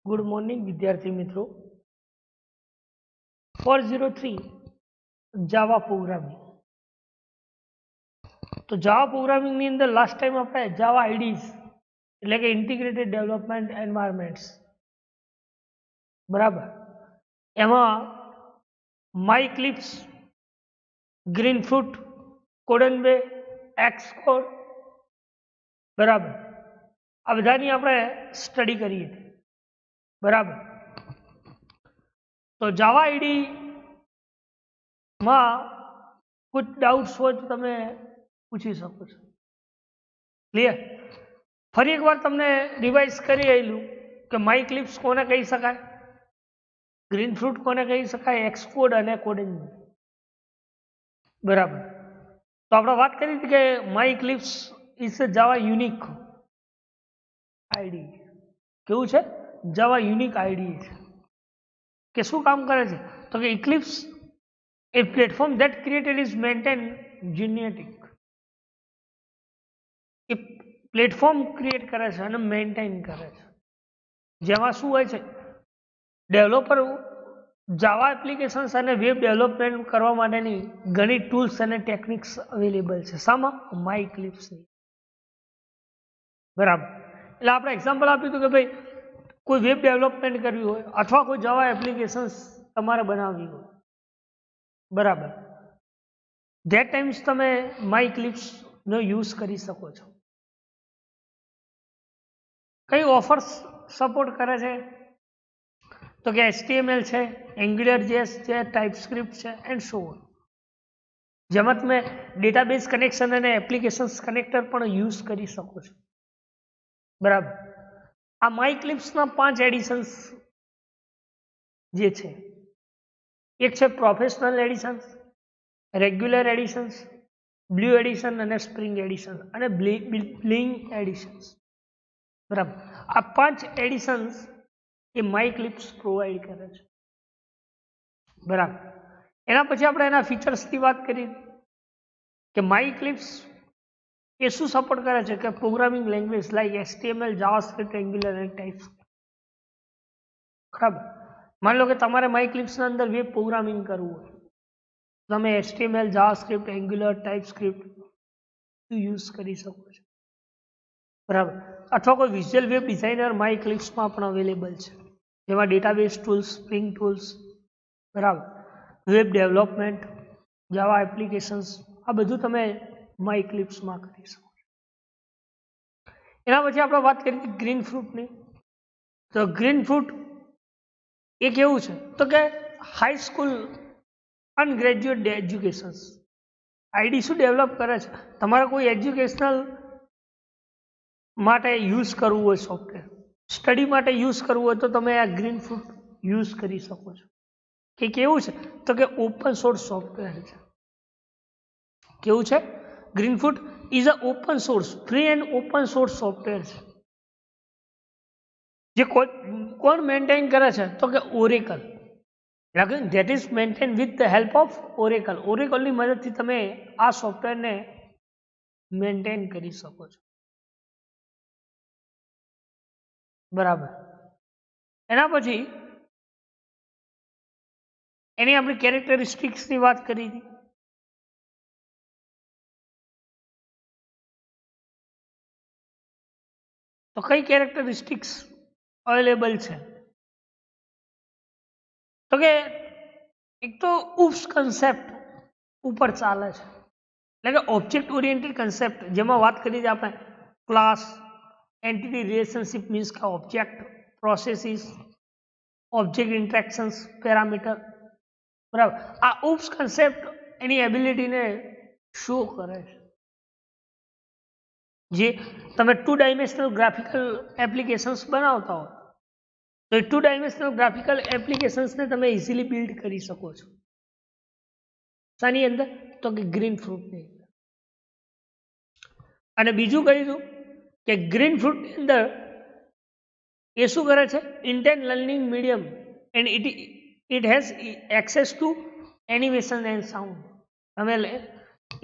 Good morning विद्यार्थी मित्रों 403 Java programming. तो जावा प्रोग्रामिंग ની અંદર લાસ્ટ ટાઈમ આપણે જાવા આઈડીઝ એટલે કે ઇન્ટિગ્રેટેડ ડેવલપમેન્ટ એન્વાયરમેન્ટ્સ બરાબર, એમાં માયક્લિપ્સ, ગ્રીનફ્રૂટ, કોડનવે, એક્સકોડ બરાબર, આ બધાની આપણે સ્ટડી કરી હતી બરાબર। તો જાવા આઈડી માં कुछ डाउट्स हो तो तमे पूछी सको छो। क्लियर? फरी एक बार तमने रिवाइज करी आयलू कि मायक्लिप्स कोने कही शकाय, ग्रीनफ्रूट कोने कही शकाय, एक्सकोड अने कोडिंग बराबर। तो आपणे बात करी थी कि MyEclipse is a Java unique ID. केवुं छे? जावा यूनिक आईडी छे के शुं काम करे छे तो कि Eclipse a platform that created is maintained genetic। A platform create કરે છે અને મેન્ટેન કરે છે, જેમાં શું હોય છે ડેવલપર જાવા એપ્લિકેશન્સ અને વેબ ડેવલપમેન્ટ કરવા માટેની ઘણી ટૂલ્સ અને ટેકનિક્સ અવેલેબલ છે। શામાં? માયક્લિપ્સની બરાબર। એટલે આપણે એક્ઝામ્પલ આપ્યું હતું કે ભાઈ કોઈ વેબ ડેવલપમેન્ટ કરવી હોય અથવા કોઈ જાવા એપ્લિકેશન્સ તમારે બનાવવી હોય बराबर, that times તમે માયક્લિપ્સ નો યુઝ કરી શકો છો। કઈ ઓફર્સ સપોર્ટ કરે છે તો કે HTML છે, AngularJS છે, TypeScript છે એન્ડ સો ઓન, જેમાં તમે ડેટાબેઝ કનેક્શન અને એપ્લિકેશન્સ કનેક્ટર પણ યુઝ કરી શકો છો બરાબર। આ માયક્લિપ્સના 5 એડિશન્સ જે છે, एक है professional editions, regular editions, blue edition और स्प्रिंग एडिशन और ब्लिंग एडिशन्स बराबर। आ 5 एडिशन्स ये मायक्लिप्स प्रोवाइड करे छे बराबर। एना पछी आपणे एना फीचर्स की बात करी कि मायक्लिप्स ये शुं सपोर्ट करे छे कि programming language like HTML, JavaScript, angular and TypeScript बराबर। मान लो कि तमारे मायक्लिप्स अंदर वेब प्रोग्रामिंग करवू हो, तमे HTML, JavaScript, angular, TypeScript use करी सको छो बराबर। अथवा कोई विजुअल वेब डिजाइनर मायक्लिप्स में पण अवेलेबल है, जेमां डेटाबेस टूल्स, स्प्रिंग टूल्स बराबर, वेब डेवलपमेंट, जावा एप्लिकेशन्स आ बधुं तमे मायक्लिप्स में करी सको छो। एना पछी आपणे वात करी थी ग्रीनफ्रूटनी। तो ग्रीनफ्रूट एक એવું છે તો કે હાઈ સ્કૂલ અનગ્રેજ્યુએટ એજ્યુકેશન્સ આઈડી શું ડેવલપ કરે છે, તમારે કોઈ એજ્યુકેશનલ માટે યુઝ કરવું હોય સોફ્ટવેર, સ્ટડી માટે યુઝ કરવું હોય તો તમે આ ગ્રીનફ્રૂટ યુઝ કરી શકો છો। કે કેવું છે તો કે ઓપન સોર્સ સોફ્ટવેર છે। કેવું છે? Greenfoot is a open source, free and open source software છે। જે કોણ મેન્ટેન કરે છે તો કે Oracle, that is maintain with the help of Oracle. ઓરેકલની મદદથી તમે આ સોફ્ટવેરને મેન્ટેન કરી શકો છો બરાબર। એના પછી એની આપણી કેરેક્ટરિસ્ટિક્સની વાત કરી હતી। તો કઈ કેરેક્ટરિસ્ટિક્સ अवेलेबल है तो के एक तो उप्स कॉन्सेप्ट ऊपर चाले छे, એટલે કે ऑब्जेक्ट ओरिएंटेड कॉन्सेप्ट जेमां વાત કરી છે આપણે क्लास, एंटिटी रिलेशनशिप मीन्स का object, processes, object interactions, parameter बराबर। आ उप्स कॉन्सेप्ट एनी एबिलिटी ने शो करे छे। जे તમે 2 डायमेंशनल ग्राफिकल एप्लिकेशन्स बनावता हो तो 2 डायमेंशनल ग्राफिकल एप्लिकेशन्स ने तमे इजीली बिल्ड करी सको छो। शानी अंदर तो कि ग्रीनफ्रूट ની અંદર। અને બીજું કહીશું કે ગ્રીનફ્રૂટ ની અંદર એ શું કરે છે? Intent learning medium and it has access two animation and sound. તમે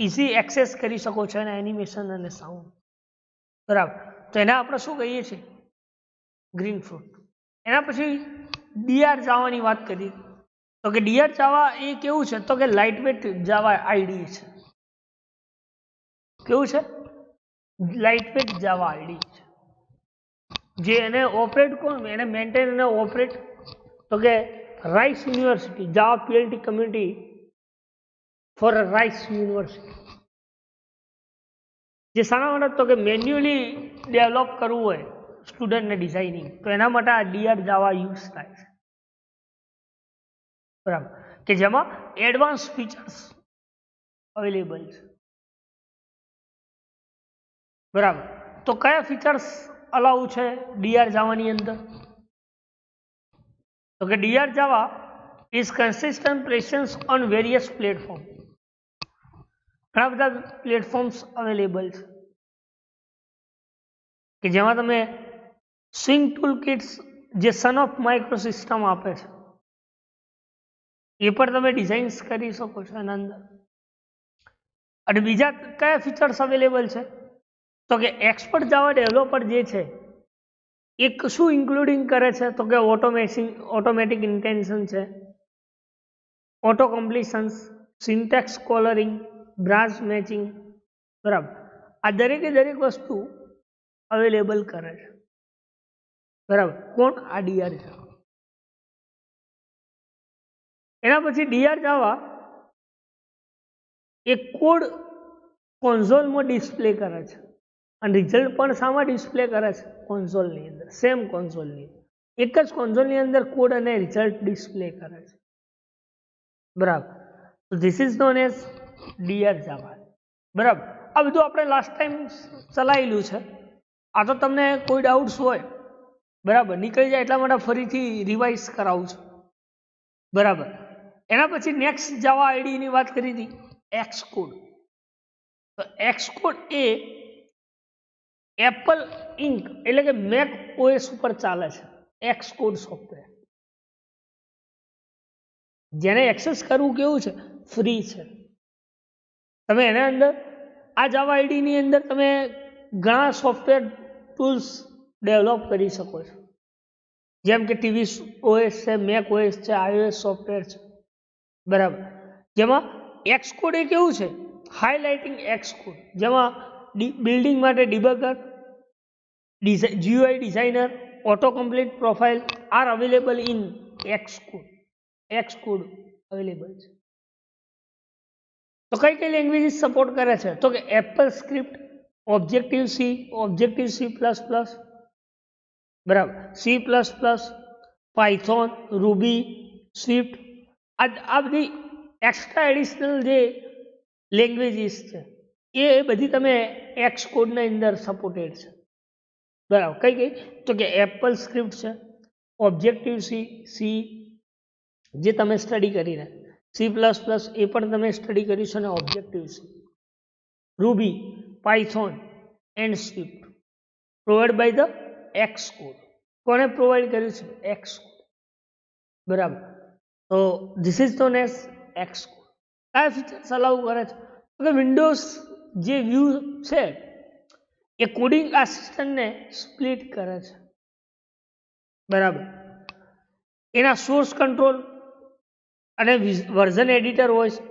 ઇઝી એક્સેસ કરી શકો છો અને એનિમેશન અને સાઉન્ડ બરાબર। તો એને આપણે શું કહીએ છીએ? ગ્રીનફ્રૂટ। એના પછી ડીઆર જાવાની વાત કરી તો કે ડીઆર જાવા એ કેવું છે તો કે લાઇટવેટ જાવા આઈડી છે. કેવું છે? લાઇટવેટ જાવા આઈડી છે. જે એને ઓપરેટ કોણ એને મેન્ટેન અને ઓપરેટ તો કે રાઇસ યુનિવર્સિટી જાવા પીએલટી કમ્યુનિટી ફોર રાઇસ યુનિવર્સિટી. જે શાના માટે તો કે મેન્યુઅલી ડેવલપ કરવું હોય સ્ટુડન્ટને ડિઝાઇનિંગ તો એના માટે આ ડીઆર જાવા યુઝ થાય છે. બરાબર, કે જેમાં એડવાન્સ ફીચર્સ અવેલેબલ છે. બરાબર, તો કયા ફીચર્સ અલાઉ છે ડીઆર જાવાની અંદર તો કે DR Java is consistent presence on various platform. ઘણા બધા પ્લેટફોર્મ્સ અવેલેબલ છે કે જેમાં તમે સ્વિંગ ટૂલ કિટ્સ જે સન ઓફ માઇક્રો સિસ્ટમ આપે છે એ પણ તમે ડિઝાઇન્સ કરી શકો છો એના અંદર. અને બીજા કયા ફીચર્સ અવેલેબલ છે તો કે એક્સપર્ટ જાવા ડેવલપર જે છે એક શું ઇન્ક્લુડિંગ કરે છે તો કે ઓટોમેટિક ઇન્ટેન્શન છે, auto કમ્પ્લીશન્સ, syntax colouring, branch matching. બરાબર, આ દરેકે દરેક વસ્તુ અવેલેબલ કરે છે. બરાબર, કોણ? આ ડીઆર જાવા. એના પછી ડીઆર જાવા એક કોડ કોન્સોલમાં ડિસ્પ્લે કરે છે અને રિઝલ્ટ પણ શામાં ડિસ્પ્લે કરે છે? કોન્સોલની અંદર. સેમ કોન્સોલની એક જ કોન્સોલની અંદર કોડ અને રિઝલ્ટ ડિસ્પ્લે કરે છે. બરાબર, તો this is known as DrJava. બરાબર, આ બધું આપણે લાસ્ટ ટાઈમ ચલાવેલું છે. આ તો તમને કોઈ ડાઉટ્સ હોય બરાબર નીકળી જાય એટલા માટે ફરીથી રિવાઇઝ કરાવું છું. બરાબર, એના પછી નેક્સ્ટ જાવા આઈડીની વાત કરી હતી એક્સકોડ. તો એક્સકોડ એ એપલ ઇન્ક એટલે કે મેક ઓએસ ઉપર ચાલે છે એક્સકોડ સોફ્ટવેર. જેને એક્સેસ કરવું કેવું છે? ફ્રી છે. તમે એના અંદર આ જાવા આઈડીની અંદર તમે ઘણા સોફ્ટવેર ટૂલ્સ ડેવલપ કરી શકો છો, જેમ કે ટીવી ઓએસ છે, મેક ઓએસ છે, આઈઓએસ સોફ્ટવેર છે. બરાબર, જેમાં એક્સકોડ એ કેવું છે? હાઇલાઇટિંગ એક્સકોડ, જેમાં બિલ્ડિંગ માટે debugger, GUI designer, auto complete profile are available in Xcode. Xcode available છે. તો કઈ કઈ લેંગ્વેજીસ સપોર્ટ કરે છે તો કે AppleScript, objective C, objective C plus plus. બરાબર, C plus plus, Python, Ruby, Swift. આ બધી એક્સ્ટ્રા એડિશનલ જે લેંગ્વેજીસ છે એ બધી તમે એક્સકોડના અંદર સપોર્ટેડ છે. બરાબર, કઈ કઈ તો કે એપલ સ્ક્રિપ્ટ છે, ઓબ્જેક્ટિવ સી જે તમે સ્ટડી કરીને, સી પ્લસ પ્લસ એ પણ તમે સ્ટડી કર્યું છે, અને objective C, Ruby, Python and Swift provide by the Xcode. કોને પ્રોવાઈડ કર્યું છે? એક્સકોડ. બરાબર, તો this is known as Xcode. કયા ફીચર્સ અલાઉ કરે છે તો કે વિન્ડોઝ જે વ્યૂ છે એ કોડિંગ આસિસ્ટન્ટને સ્પ્લિટ કરે છે. બરાબર, એના સોર્સ કંટ્રોલ અને વર્ઝન એડિટર હોય છે,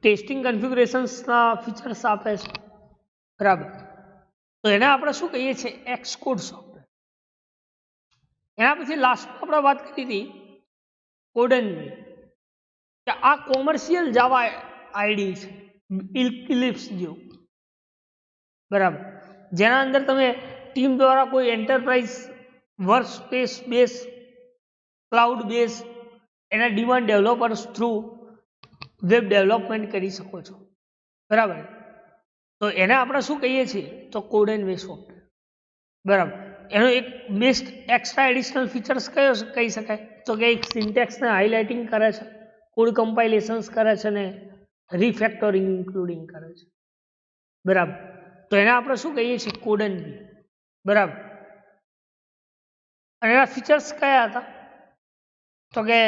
ટેસ્ટિંગ કન્ફિગ્યુરેશન્સના ફીચર્સ આપે છે. બરાબર, તો એને આપણે શું કહીએ છીએ? એક્સકોડ સોફ્ટવેર. એના પછી લાસ્ટમાં આપણે વાત કરી હતી કોડનવી, કે આ કોમર્શિયલ જાવા આઈડી છે ઇલિપ્સ જેવું. બરાબર, જેના અંદર તમે ટીમ દ્વારા કોઈ enterprise work space base, cloud base એના demand developers through web development કરી શકો છો. બરાબર, તો એને આપણે શું કહીએ છીએ તો કોડનવી સોફ્ટવેર. બરાબર, એનો એક બેસ્ટ એક્સ્ટ્રા એડિશનલ ફીચર્સ કયો કહી શકાય તો કે એક સિન્ટેક્સને હાઇલાઇટિંગ કરે છે, કોડ કમ્પાઇલેશન્સ કરે છે ને રિફેક્ટરિંગ ઇન્ક્લુડિંગ કરે છે. બરાબર, તો એને આપણે શું કહીએ છીએ? કોડનવી. બરાબર, અને એના ફીચર્સ કયા હતા તો કે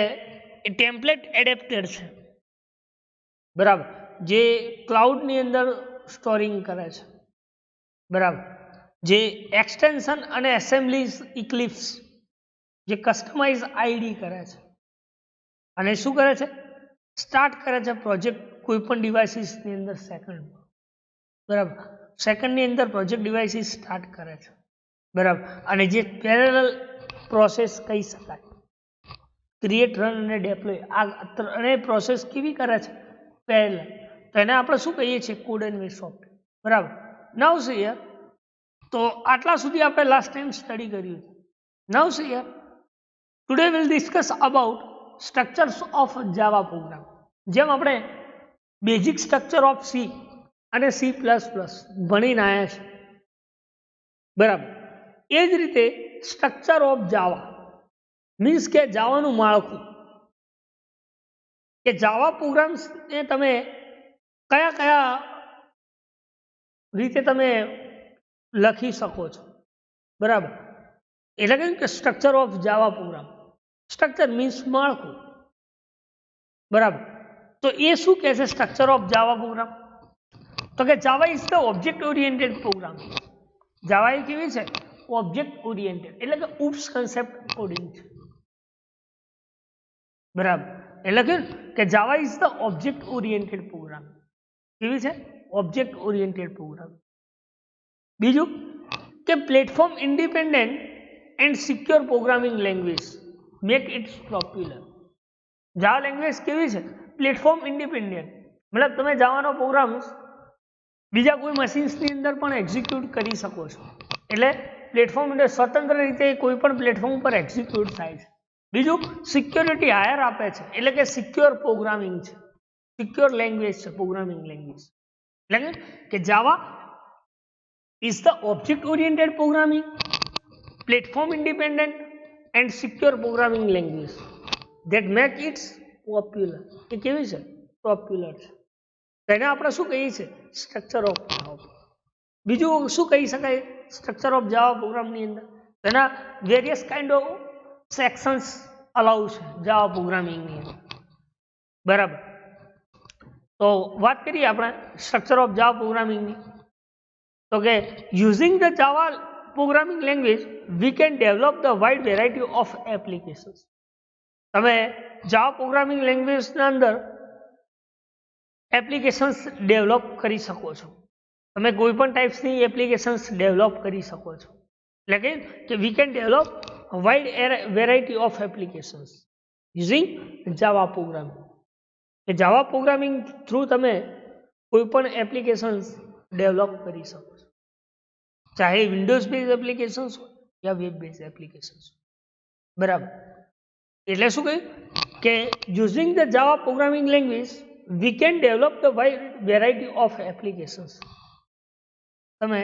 એ ટેમ્પલેટ એડેપ્ટર છે. બરાબર, જે ક્લાઉડની અંદર સ્ટોરિંગ કરે છે. બરાબર, જે એક્સટેન્શન અને એસેમ્બલીઝ ઇક્લિપ્સ જે કસ્ટમાઇઝ આઈડી કરે છે અને શું કરે છે, સ્ટાર્ટ કરે છે પ્રોજેક્ટ કોઈ પણ ડિવાઇસીસની અંદર સેકન્ડમાં, બરાબર, સેકન્ડની અંદર પ્રોજેક્ટ ડિવાઇસીસ સ્ટાર્ટ કરે છે, બરાબર, અને જે પેરેલલ પ્રોસેસ કહી શકાય, ક્રિએટ, રન અને ડેપ્લોય, આ ત્રણેય પ્રોસેસ કેવી કરે છે, પેરેલલ, તો એને આપણે શું કહીએ છીએ, કોડ એન્ડ સોફ્ટવેર, બરાબર. નાઉ સી હિયર, તો આટલા સુધી આપણે લાસ્ટ ટાઈમ સ્ટડી કર્યું છે. Now see here, today will discuss about structures of Java program. જેમ આપણે બેઝિક સ્ટ્રક્ચર ઓફ સી અને સી પ્લસ પ્લસ ભણીને આવ્યા છે, બરાબર, એ જ રીતે સ્ટ્રક્ચર ઓફ જાવા મીન્સ કે જાવાનું માળખું, કે જાવા પ્રોગ્રામ્સ એ તમે કયા કયા રીતે તમે લખી શકો છો, બરાબર. એટલે કે structure of Java programme, structure means માળખું, બરાબર. તો એ શું કહે છે સ્ટ્રક્ચર ઓફ જાવા પ્રોગ્રામ? તો કે Java is the object oriented program. Java એ કેવી છે? ઓબ્જેક્ટ ઓરિએન્ટેડ, એટલે કે ઉપ્સ કન્સેપ્ટ કોડિંગ છે, બરાબર. એટલે કે Java is the object oriented program. કેવી છે? Object oriented program. બીજું કે platform independent and secure programming language make its popular. Java language કેવી છે? પ્લેટફોર્મ ઇન્ડિપેન્ડન્ટ, મતલબ તમે જાવાનો પ્રોગ્રામ્સ બીજા કોઈ મશીન્સની અંદર પણ એક્ઝિક્યુટ કરી શકો છો, એટલે પ્લેટફોર્મ એટલે સ્વતંત્ર રીતે કોઈ પણ પ્લેટફોર્મ પર એક્ઝિક્યુટ થાય છે. બીજું સિક્યોરિટી હાયર આપે છે, એટલે કે સિક્યોર પ્રોગ્રામિંગ છે, સિક્યોર લેંગ્વેજ છે, પ્રોગ્રામિંગ લેંગ્વેજ. એટલે કે જાવા is the object oriented programming, platform independent and secure programming language that make it popular. એ કેવી છે? પોપ્યુલર છે. તેને આપણે શું કહીએ છીએ? સ્ટ્રક્ચર ઓફ જાવા. બીજું શું કહી શકાય સ્ટ્રક્ચર ઓફ જાવા પ્રોગ્રામની અંદર? તેના વેરિયસ કાઇન્ડ ઓફ સેક્શન્સ અલાઉ છે જાવા પ્રોગ્રામિંગની અંદર, બરાબર. તો વાત કરીએ આપણે સ્ટ્રક્ચર ઓફ જાવા પ્રોગ્રામિંગની, તો કે using the Java programming language we can develop the wide variety of applications. તમે જાવા પ્રોગ્રામિંગ લેંગ્વેજના અંદર એપ્લિકેશન્સ ડેવલપ કરી શકો છો, તમે કોઈ પણ ટાઈપ્સની એપ્લિકેશન્સ ડેવલપ કરી શકો છો. એટલે કે we can develop wide variety of applications using Java programming. કે જાવા પ્રોગ્રામિંગ થ્રુ તમે કોઈ પણ એપ્લિકેશન્સ ડેવલપ કરી શકો છો, ચાહે વિન્ડોઝ બેઝ એપ્લિકેશન્સ હોય યા વેબ બેઝ એપ્લિકેશન્સ, બરાબર. એટલે શું કહ્યું કે using the Java programming language we can develop the wide variety of applications. તમે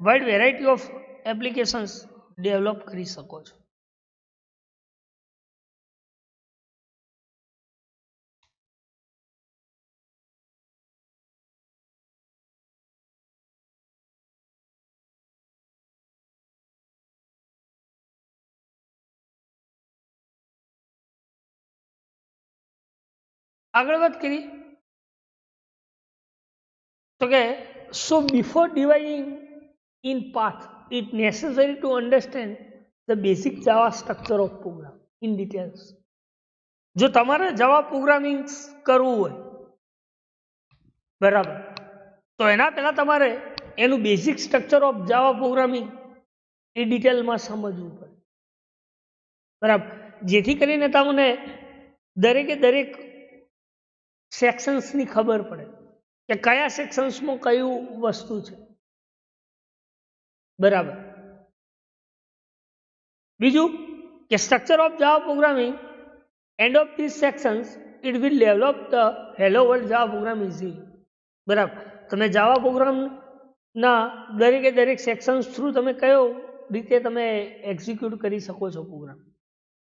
wide variety of applications develop કરી શકો છો. આગળ વાત કરીએ તો કે so before dividing in path it necessary to understand the basic Java structure of program in details. જો તમારે જાવા પ્રોગ્રામિંગ કરવું હોય, બરાબર, તો એના પહેલા તમારે એનું basic structure of Java programming એ ડિટેલમાં સમજવું પડે, બરાબર, જેથી કરીને તમને દરેકે દરેક સેક્શન્સની ખબર પડે કે કયા સેક્શન્સમાં કયું વસ્તુ છે, બરાબર. બીજું કે structure of Java programming end of this sections it will develop the hello world Java program easily. બરાબર, તમે જાવા પ્રોગ્રામના દરેકે દરેક સેક્શન્સ થ્રુ તમે કયો રીતે તમે એક્ઝિક્યુટ કરી શકો છો પ્રોગ્રામ,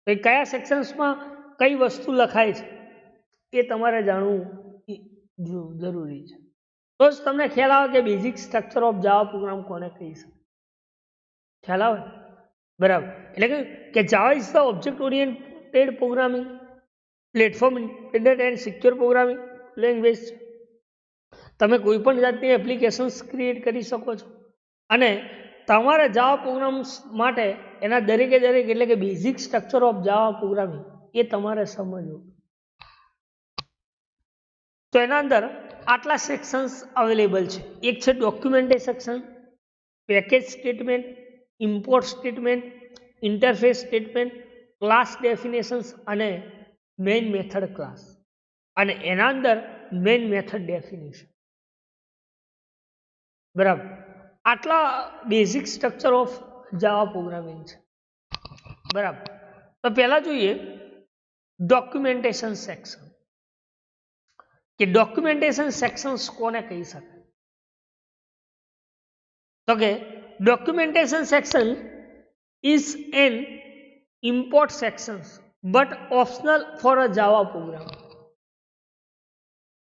કયા સેક્શન્સમાં કઈ વસ્તુ લખાય છે એ તમારે જાણવું જરૂરી છે, તો જ તમને ખ્યાલ આવે કે basic structure of Java program કોને કહી શકે. ખ્યાલ આવે, બરાબર. એટલે કે Java is the object oriented programming, platform independent and secure programming language. તમે કોઈ પણ જાતની એપ્લિકેશન્સ ક્રિએટ કરી શકો છો અને તમારે જાવા પ્રોગ્રામ્સ માટે એના દરેકે દરેક એટલે કે basic structure of Java programming એ તમારે સમજવું. તો એના અંદર આટલા સેક્શન્સ અવેલેબલ છે. એક છે documentation section, package statement, import statement, interface statement, class definitions અને મેઇન મેથડ ક્લાસ, અને એના અંદર મેઇન મેથડ ડેફિનેશન. બરાબર, આટલા basic structure of Java programming છે. બરાબર, તો પહેલા જોઈએ ડોક્યુમેન્ટેશન સેક્શન, કે ડોક્યુમેન્ટેશન સેક્શન્સ કોને કહી શકાય. તો કે documentation section is an import sections but optional for a Java programme.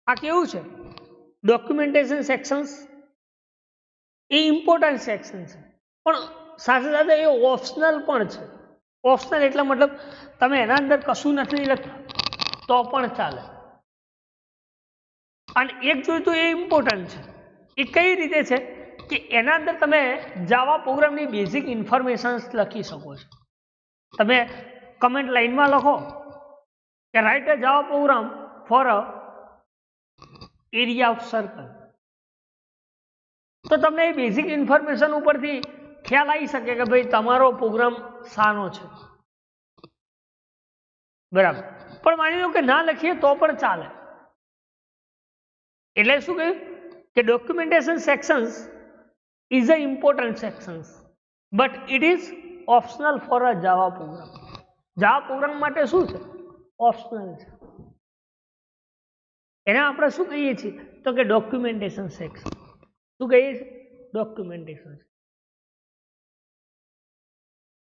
આ કેવું છે? ડોક્યુમેન્ટેશન સેક્શન્સ એ ઇમ્પોર્ટન્ટ સેક્શન છે, પણ સાથે સાથે એ ઓપ્શનલ પણ છે. ઓપ્શનલ એટલે મતલબ તમે એના અંદર કશું નથી લખતા તો પણ ચાલે, અને એક જોયું તો એ ઇમ્પોર્ટન્ટ છે. એ કઈ રીતે છે કે એના અંદર તમે જાવા પ્રોગ્રામની બેઝિક ઇન્ફોર્મેશન્સ લખી શકો છો. તમે કમેન્ટ લાઈનમાં લખો કે write a Java programme for a area of circle, તો તમને એ બેઝિક ઇન્ફોર્મેશન ઉપરથી ખ્યાલ આવી શકે કે ભાઈ તમારો પ્રોગ્રામ શાનો છે. બરાબર, પણ માની લો કે ના લખીએ તો પણ ચાલે. એટલે શું કહ્યું કે documentation sections is a important sections but it is optional for a Java programme. Java program માટે શું છે? ઓપ્શનલ છે. એને આપણે શું કહીએ છીએ તો કે ડોક્યુમેન્ટેશન સેક્શન. શું કહીએ છીએ? ડોક્યુમેન્ટેશન.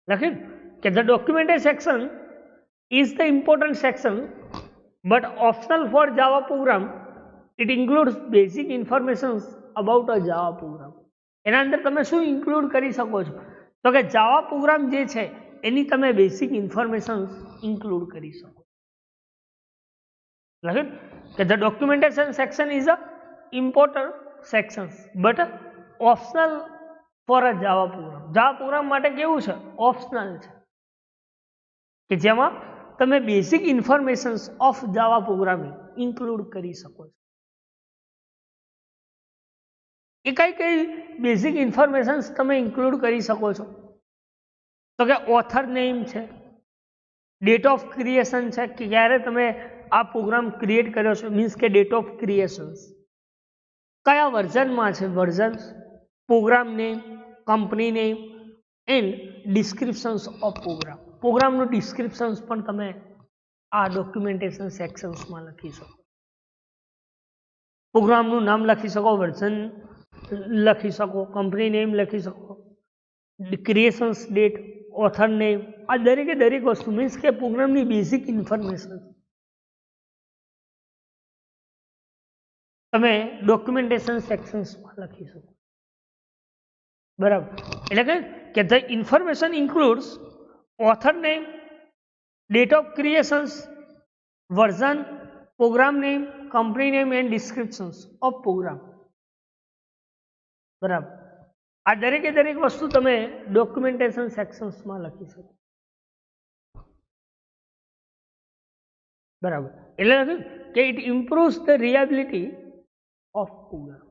લખ્યું કે the documentation section is the important section but optional for Java program. It includes basic informations about a Java program. એના અંદર તમે શું ઇન્ક્લુડ કરી શકો છો તો કે જાવા પ્રોગ્રામ જે છે એની તમે બેઝિક ઇન્ફોર્મેશન્સ ઇન્ક્લુડ કરી શકો. લખ્યું કે the documentation section is a important sections but optional for a Java programme. Java program માટે કેવું છે? ઓપ્શનલ છે, કે જેમાં તમે basic informations of Java programming include કરી શકો છો. એ કઈ કઈ બેઝિક ઇન્ફોર્મેશન્સ તમે ઇન્ક્લુડ કરી શકો છો તો કે ઓથર નેમ છે, ડેટ ઓફ ક્રિએશન છે કે ક્યારે તમે આ પ્રોગ્રામ ક્રિએટ કર્યો છે, મીન્સ કે ડેટ ઓફ ક્રિએશન્સ, કયા વર્ઝનમાં છે versions, program name, company name and descriptions of program. પ્રોગ્રામનું ડિસ્ક્રિપ્શન્સ પણ તમે આ ડોક્યુમેન્ટેશન સેક્શન્સમાં લખી શકો. પ્રોગ્રામનું નામ લખી શકો, વર્ઝન લખી શકો, કંપની નેમ લખી શકો, ક્રિએશન્સ ડેટ, ઓથર નેમ, આ દરેકે દરેક વસ્તુ મીન્સ કે પ્રોગ્રામની બેઝિક ઇન્ફોર્મેશન તમે ડોક્યુમેન્ટેશન સેક્શન્સમાં લખી શકો. બરાબર, એટલે કે the information includes author name, date of creations, version, program name, company name and descriptions of program. બરાબર, આ દરેકે દરેક વસ્તુ તમે ડોક્યુમેન્ટેશન સેક્શન્સમાં લખી શકો. બરાબર, એટલે લખ્યું કે it improves the reliability of program.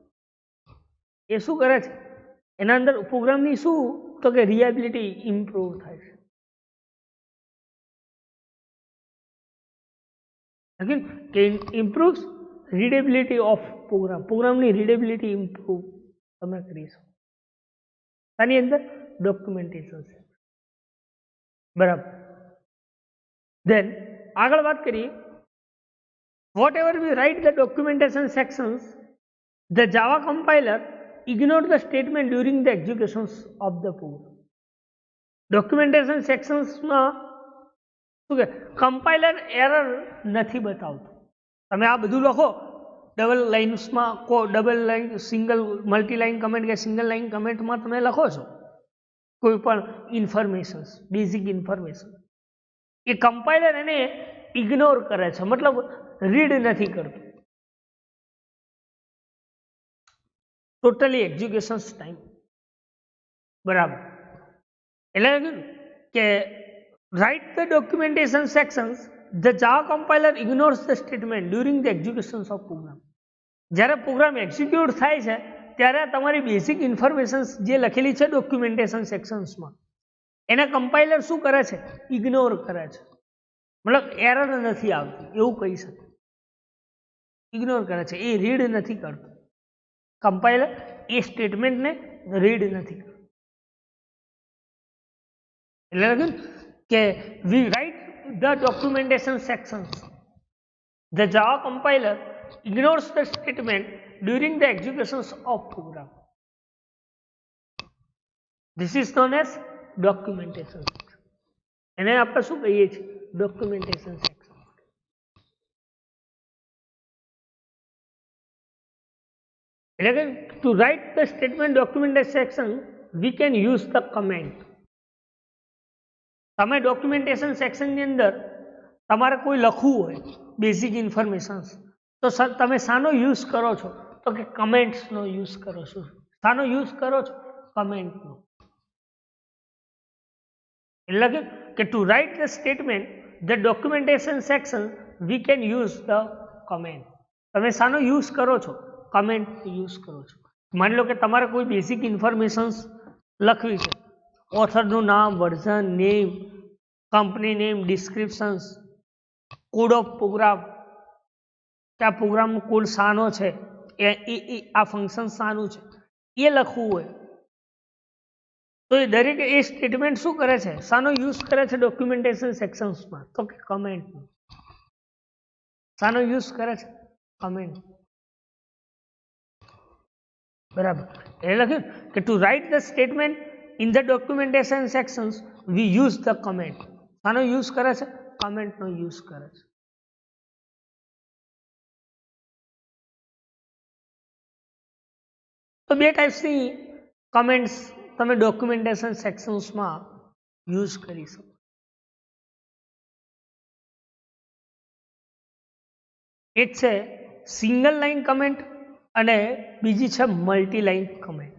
એ શું કરે છે એના અંદર પ્રોગ્રામની શું તો કે રિલાયબિલિટી ઇમ્પ્રુવ થાય છે. કે ઇમ્પ્રુવ્સ રીડેબિલિટી ઓફ પ્રોગ્રામ. પ્રોગ્રામની રીડેબિલિટી ઇમ્પ્રુવ તમે કરી શકો આની અંદર ડોક્યુમેન્ટેશન. બરાબર, ધેન આગળ વાત કરીએ. Whatever we write the documentation sections, the Java compiler ignore the statement during the executions of the program. Documentation સેક્શન્સમાં શું કે કમ્પાઇલર એરર નથી બતાવતું. તમે આ બધું લખો ડબલ લાઇન્સમાં, double line, single multi line comment કે સિંગલ લાઇન કમેન્ટમાં તમે લખો છો કોઈ પણ ઇન્ફોર્મેશન, બેઝિક ઇન્ફોર્મેશન, એ કમ્પાઇલર એને ઇગ્નોર કરે છે, મતલબ રીડ નથી કરતું ટોટલી એક્ઝિક્યુશન ટાઈમ. બરાબર. એટલે કે write the documentation sections, the Java compiler ignores the statement during the execution of program. જ્યારે પ્રોગ્રામ એક્ઝિક્યુટ થાય છે ત્યારે તમારી બેઝિક ઇન્ફોર્મેશન જે લખેલી છે ડોક્યુમેન્ટેશન સેક્શન્સમાં એને કમ્પાઇલર શું કરે છે? ઇગ્નોર કરે છે. મતલબ એરર નથી આવતી એવું કહી શકે. ઇગ્નોર કરે છે, એ રીડ નથી કરતું. કમ્પાઇલર એ સ્ટેટમેન્ટને રીડ નથી કરતું. એટલે કે we write the documentation sections, the Java compiler ignores the statement during the executions of program. This is known as documentation section. એને આપણે શું કહીએ છીએ? documentation section. એટલે કે to write the statement documentation section we can use the comment. તમે documentation સેક્શનની અંદર તમારે કોઈ લખવું હોય બેઝિક ઇન્ફોર્મેશન્સ તો તમે શાનો યુઝ કરો છો? તો કે કમેન્ટ્સનો યુઝ કરો છો. શાનો યુઝ કરો છો? કમેન્ટનો. એટલે કે to write the statement the documentation section we can use the comment. તમે શાનો યુઝ કરો છો? કમેન્ટ યુઝ કરો છો. માની લો કે તમારે કોઈ બેઝિક ઇન્ફોર્મેશન્સ લખવી છે, ઓથરનું નામ, version, name, company name, descriptions, code of program, કે આ પ્રોગ્રામનો કોડ શાનો છે, આ ફંક્શન શાનું છે, એ લખવું હોય તો એ દરેક એ સ્ટેટમેન્ટ શું કરે છે? શાનો યુઝ કરે છે ડોક્યુમેન્ટેશન સેક્શન્સમાં? તો કે કમેન્ટનો. શાનો યુઝ કરે છે? કમેન્ટ. બરાબર. એ લખ્યું કે to write the statement in the documentation sections we use the comment. શાનો યુઝ કરે છે? કમેન્ટનો યુઝ કરે છે. તો બે ટાઈપ્સની કમેન્ટ્સ તમે ડોક્યુમેન્ટેશન સેક્શન્સમાં યુઝ કરી શકો. એક છે સિંગલ લાઇન કમેન્ટ અને બીજી છે multi line comment.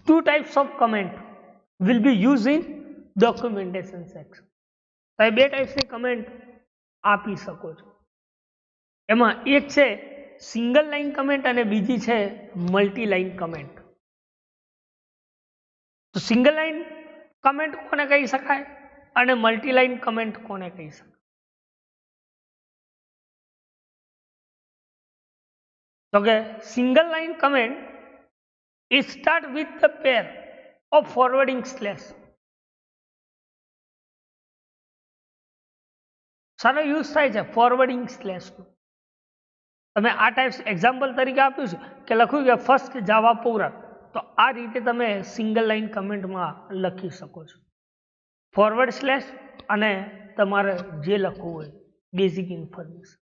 Two types of comment will be used in documentation section. તમે બે ટાઈપ્સની કમેન્ટ આપી શકો છો. એમાં એક છે સિંગલ લાઇન કમેન્ટ અને બીજી છે મલ્ટી લાઇન કમેન્ટ. તો સિંગલ લાઇન કમેન્ટ કોને કહી શકાય અને મલ્ટી લાઇન કમેન્ટ કોને કહી શકાય? તો કે single line comment it start with the pair of forwarding slash. શાનો યુઝ થાય છે? Forwarding slash. તમે આ ટાઈપ્સ એક્ઝામ્પલ તરીકે આપ્યું છે કે લખ્યું કે ફર્સ્ટ જાવા પ્રોગ્રામ, તો આ રીતે તમે સિંગલ લાઇન કમેન્ટમાં લખી શકો છો. ફોરવર્ડ સ્લેશ અને તમારે જે લખવું હોય બેઝિક ઇન્ફોર્મેશન.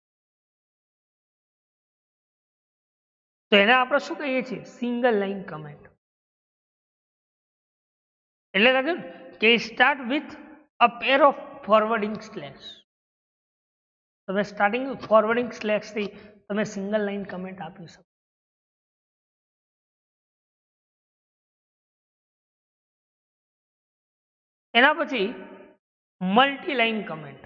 તો એને આપણે શું કહીએ છીએ? Single line comment. એટલે લખ્યું કે start with a pair of forwarding slash. તમે સ્ટાર્ટિંગ ફોરવર્ડિંગ સ્લેશ થી તમે સિંગલ લાઇન કમેન્ટ આપી શકો. એના પછી મલ્ટી લાઇન કમેન્ટ.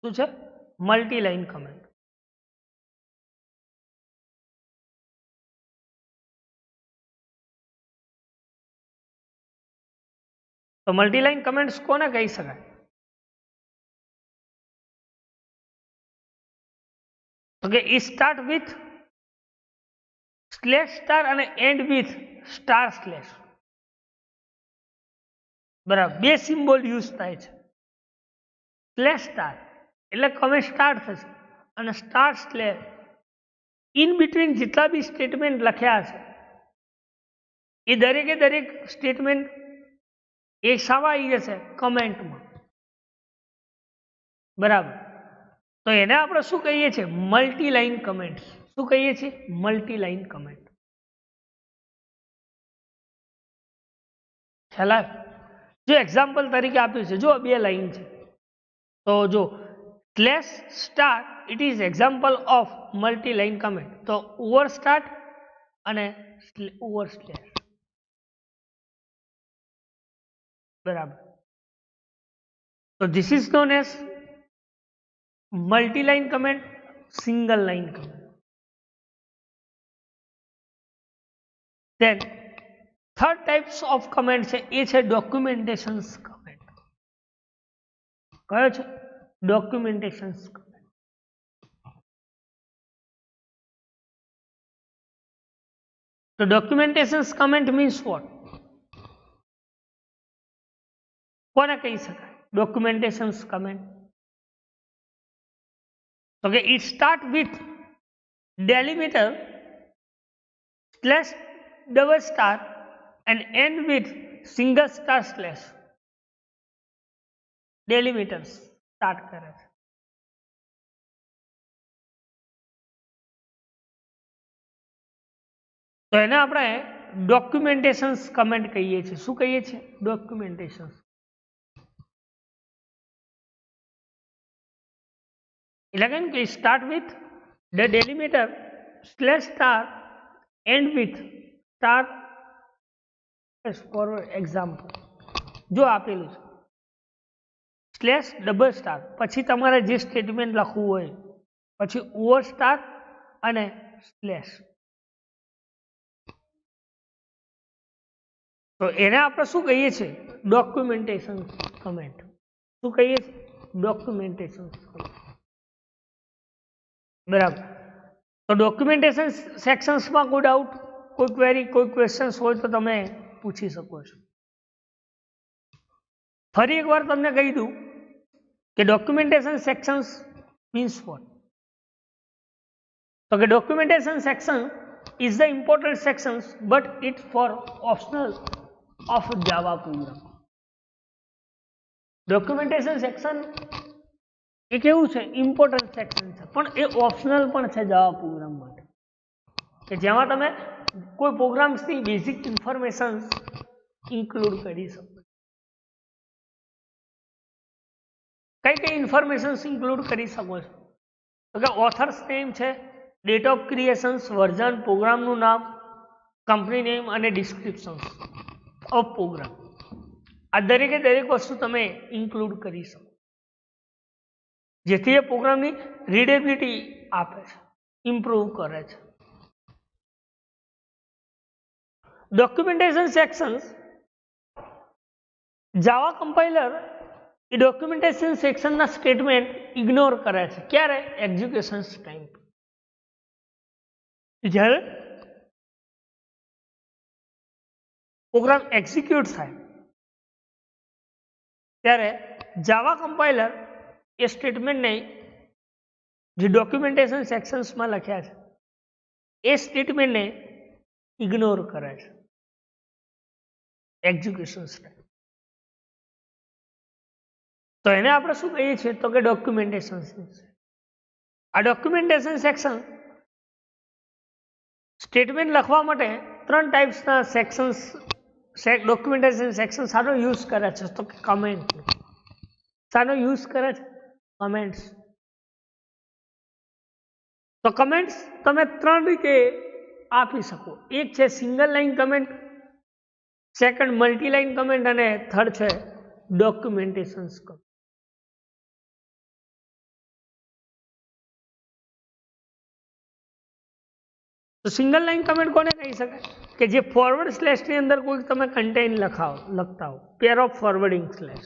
શું છે? Multi line comment. તો મલ્ટી લાઇન કમેન્ટ્સ કોને કહી શકાય? તો કે સ્ટાર્ટ વિથ સ્લેશ સ્ટાર અને એન્ડ વિથ સ્ટાર સ્લેશ. બરાબર. બે સિમ્બોલ યુઝ થાય છે. સ્લેશ સ્ટાર એટલે કમેન્ટ સ્ટાર્ટ થશે અને સ્ટાર સ્લેશ ઇન બિટવીન જેટલા બી સ્ટેટમેન્ટ લખ્યા છે એ દરેકે દરેક સ્ટેટમેન્ટ એ શામાં આવી જશે? કમેન્ટમાં. બરાબર. તો એને આપણે શું કહીએ છીએ? Multi line comment. શું કહીએ છીએ? Multi line comment. ખ્યાલ આવે? જો એક્ઝામ્પલ તરીકે આપ્યું છે, જો બે લાઇન છે તો જો slash star it is example of multi line comment. તો ઓવર સ્ટાર્ટ અને ઓવર સ્લેશ. બરાબર. તો this is known as multi line comment, single line comment. Then third types of comment છે એ છે documentation comment. કયો છે? documentation comment. So documentation comment means what? કોને કહી શકાય documentation comment? Okay, it start with delimiter slash double star and end with single star slash. Delimiters start કરે છે. તો એને આપણે ડોક્યુમેન્ટેશન કમેન્ટ કહીએ છીએ. શું કહીએ છીએ? ડોક્યુમેન્ટેશન. એટલે કે start with the delimiter slash star end with star. For example જો આપેલું છે સ્લેશ ડબલ સ્ટાર, પછી તમારે જે સ્ટેટમેન્ટ લખવું હોય પછી ઓવર સ્ટાર અને સ્લેશ. તો એને આપણે શું કહીએ છીએ? Documentation comment. શું કહીએ છીએ? Documentation comment. બરાબર. તો ડોક્યુમેન્ટેશન સેક્શન્સમાં કોઈ ડાઉટ, કોઈ ક્વેરી, કોઈ ક્વેશ્ચન્સ હોય તો તમે પૂછી શકો છો. ફરી એકવાર તમને કહી દઉં કે ડોક્યુમેન્ટેશન સેક્શન્સ મીન્સ વોટ. તો કે documentation section is the important sections but it for optional of Java program. Documentation section A કેવું છે? ઇમ્પોર્ટન્ટ સેક્શન છે, પણ એ ઓપ્શનલ પણ છે જાવા પ્રોગ્રામ માટે, કે જેમાં તમે કોઈ પ્રોગ્રામ્સની બેઝિક ઇન્ફોર્મેશન ઇન્ક્લુડ કરી શકો. કઈ ઇન્ફોર્મેશન ઇન્ક્લુડ કરી શકો છો? તો કે ઓથર્સ નેમ છે, ડેટ ઓફ ક્રિએશન્સ, વર્ઝન, પ્રોગ્રામનું નામ, કંપની નેમ અને ડિસ્ક્રિપ્શન ઓફ પ્રોગ્રામ. આ દરેકે દરેક વસ્તુ તમે ઇન્ક્લુડ કરી શકો, જેથી એ પ્રોગ્રામની રીડેબિલિટી આપે છે, ઇમ્પ્રૂવ કરે છે. ડોક્યુમેન્ટેશન સેક્શન્સ જાવા કમ્પાઇલર એ ડોક્યુમેન્ટેશન સેક્શનના સ્ટેટમેન્ટ ઇગ્નોર કરે છે. ક્યારે? Execution time. જ્યારે પ્રોગ્રામ એક્ઝિક્યુટ થાય ત્યારે જાવા કમ્પાઇલર એ સ્ટેટમેન્ટને જે ડોક્યુમેન્ટેશન સેક્શન્સમાં લખ્યા છે એ સ્ટેટમેન્ટને ઇગ્નોર કરે છે એક્ઝિક્યુશન ટાઈમ. તો એને આપણે શું કહીએ છીએ? તો કે ડોક્યુમેન્ટેશન સેક્શન. આ ડોક્યુમેન્ટેશન સેક્શન સ્ટેટમેન્ટ લખવા માટે ત્રણ ટાઈપ્સના સેક્શન્સ ડોક્યુમેન્ટેશન સેક્શન શાનો યુઝ કરે છે? તો કે કમેન્ટ. શાનો યુઝ કરે છે? કમેન્ટ્સ. તો કમેન્ટ્સ તમે ત્રણ રીતે આપી શકો. એક છે single line comment, second multi line comment અને થર્ડ છે ડોક્યુમેન્ટેશન કમેન્ટ. તો સિંગલ લાઇન કમેન્ટ કોને કહી શકાય? કે જે ફોરવર્ડ સ્લેશની અંદર કોઈ તમે કન્ટેન્ટ લખતા હો, પેર ઓફ ફોરવર્ડિંગ સ્લેશ,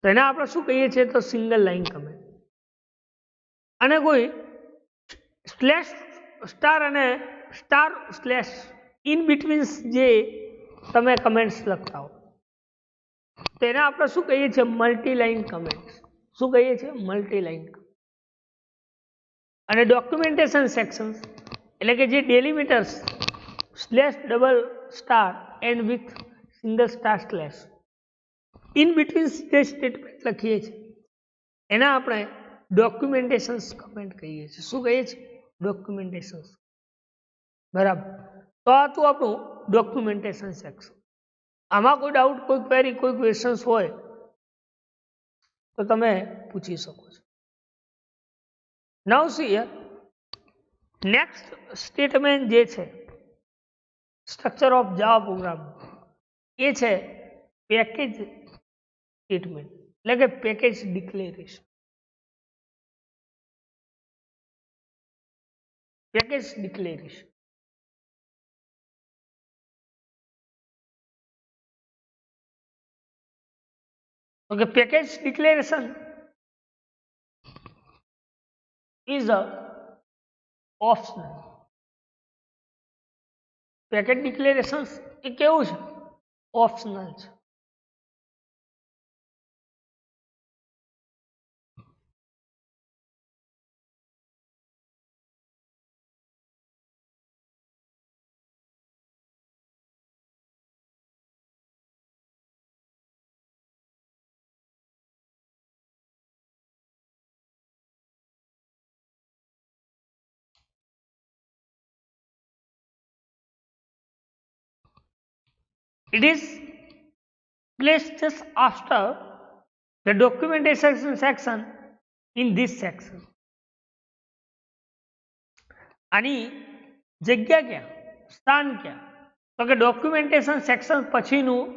તો એને આપણે શું કહીએ છીએ? તો સિંગલ લાઇન કમેન્ટ. અને કોઈ સ્લેશ સ્ટાર અને સ્ટાર સ્લેશ ઇન બિટવીન જે તમે કમેન્ટ્સ લખતા હો તો એને આપણે શું કહીએ છીએ? Multi line comment. શું કહીએ છીએ? Multi line. અને ડોક્યુમેન્ટેશન સેક્શન્સ એટલે કે જે delimiters slash double star end with single star slash in between જે સ્ટેટમેન્ટ લખીએ છીએ એને આપણે ડોક્યુમેન્ટેશન કમેન્ટ કહીએ છીએ. શું કહીએ છીએ? ડોક્યુમેન્ટેશન. બરાબર. તો આ હતું આપણું ડોક્યુમેન્ટેશન સેક્શન. આમાં કોઈ ડાઉટ, કોઈ ક્વેરી, કોઈ ક્વેશ્ચન્સ હોય તો તમે પૂછી શકો છો. Now see here next statement જે છે સ્ટ્રક્ચર ઓફ જાવા પ્રોગ્રામ એ છે પેકેજ સ્ટેટમેન્ટ એટલે કે package declaration. Package declaration okay. Package declaration is a optional. Package declaration એ કેવું છે? ઓપ્શનલ છે. It is placed just after the documentation section in this section. આની જગ્યા ક્યાં, સ્થાન ક્યાં? તો કે ડોક્યુમેન્ટેશન સેક્શન પછીનું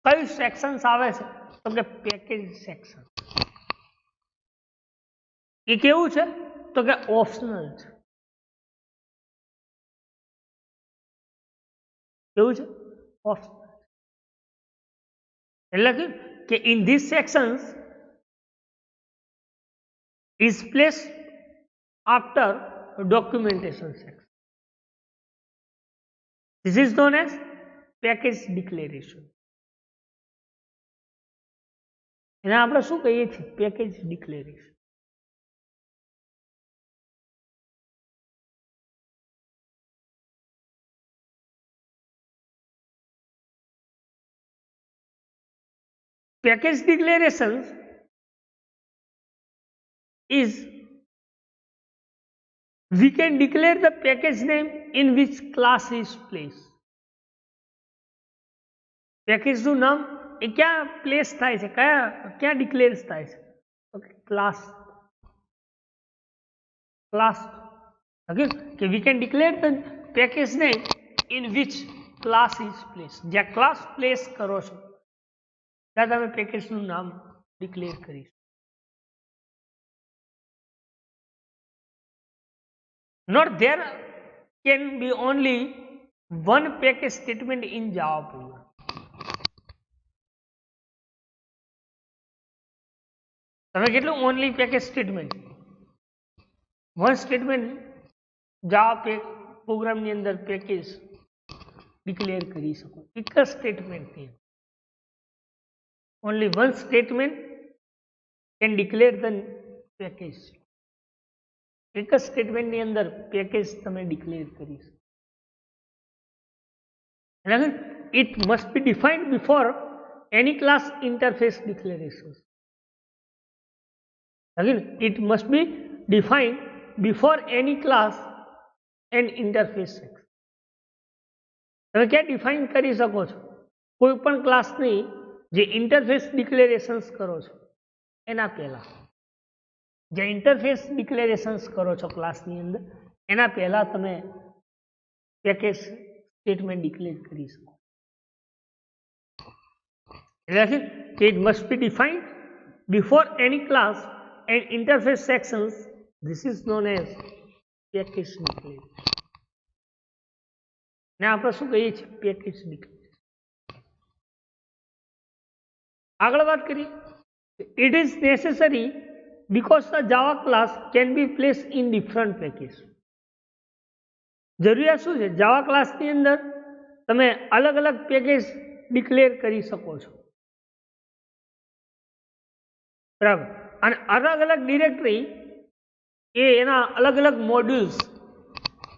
કયું સેક્શન્સ આવે છે? તો કે પેકેજ સેક્શન. એ કેવું છે? તો કે ઓપ્શનલ છે. કેવું છે? ઓપ્શનલ. એટલે કે in these sections is placed after documentation section. This is known as package declaration. એને આપણે શું કહીએ છીએ? Package declaration. Package declaration is we can declare the package name in which class is placed. Package નું નામ એ ક્યાં place થાય છે? ક્યાં ડિક્લેર થાય છે? Okay, class. ક્લાસ. ઓકે, કે we can declare the package name in which class is placed. જ્યાં ક્લાસ પ્લેસ કરો છો ત્યાં તમે પેકેજનું નામ ડિક્લેર કરીશ. Not there can be only one package statement in Java program. તમે કેટલું only package statement? One statement Java પ્રોગ્રામની અંદર પેકેજ ડિક્લેર કરી શકો. એક જ સ્ટેટમેન્ટની only one statement can declare the package. એક જ સ્ટેટમેન્ટની અંદર પેકેજ તમે ડિક્લેર કરી શકો. It must be defined before any class interface declaration. Again, it must be defined before any class and interface section. તમે ક્યાં ડિફાઇન કરી શકો છો? કોઈ પણ ક્લાસની જે ઇન્ટરફેસ ડિક્લેરેશન્સ કરો છો એના પહેલા. જે ઇન્ટરફેસ ડિક્લેરેશન્સ કરો છો ક્લાસની અંદર એના પહેલા તમે પેકેજ સ્ટેટમેન્ટ ડિક્લેર કરી શકો. એટલે કે it must be defined before any class and interface sections. This is known as package declaration. ને આપણે શું કહીએ છીએ? Package declaration. આગળ વાત કરીએ. It is necessary because the Java class can be placed in different packages. જરૂરિયાત શું છે? જાવા ક્લાસની અંદર તમે અલગ અલગ પેકેજ ડિક્લેર કરી શકો છો. બરાબર. અને અલગ અલગ ડિરેક્ટરી એ એના અલગ અલગ મોડ્યુલ્સ